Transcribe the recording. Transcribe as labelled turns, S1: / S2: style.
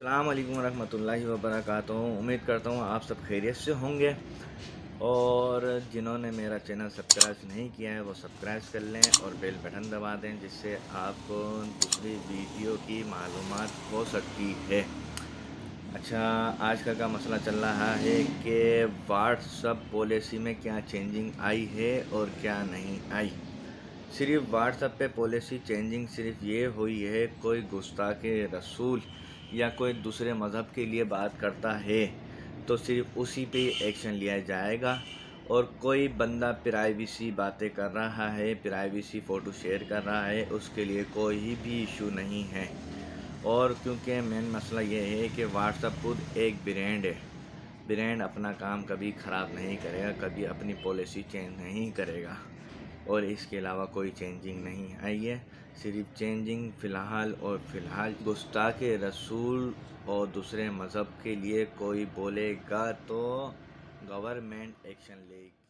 S1: السلام علیکم ورحمۃ اللہ وبرکاتہ۔ امید کرتا ہوں آپ سب خیریت سے ہوں گے، اور جنہوں نے میرا چینل سبسکرائب نہیں کیا ہے وہ سبسکرائب کر لیں اور بیل بٹن دبا دیں، جس سے آپ کو دوسری ویڈیو کی معلومات ہو سکتی ہے۔ اچھا، آج کا مسئلہ چل رہا ہے کہ واٹس ایپ پالیسی میں کیا چینجنگ آئی ہے اور کیا نہیں آئی۔ صرف واٹس ایپ پہ پالیسی چینجنگ صرف یہ ہوئی ہے، کوئی گستاخ رسول یا کوئی دوسرے مذہب کے لیے بات کرتا ہے تو صرف اسی پہ ایکشن لیا جائے گا، اور کوئی بندہ پرائیویسی باتیں کر رہا ہے، پرائیویسی فوٹو شیئر کر رہا ہے، اس کے لیے کوئی بھی ایشو نہیں ہے۔ اور کیونکہ مین مسئلہ یہ ہے کہ واٹس ایپ خود ایک برانڈ ہے، برانڈ اپنا کام کبھی خراب نہیں کرے گا، کبھی اپنی پالیسی چینج نہیں کرے گا، اور اس کے علاوہ کوئی چینجنگ نہیں آئی ہے۔ صرف چینجنگ فی الحال گستاخ رسول اور دوسرے مذہب کے لیے کوئی بولے گا تو گورنمنٹ ایکشن لے گی۔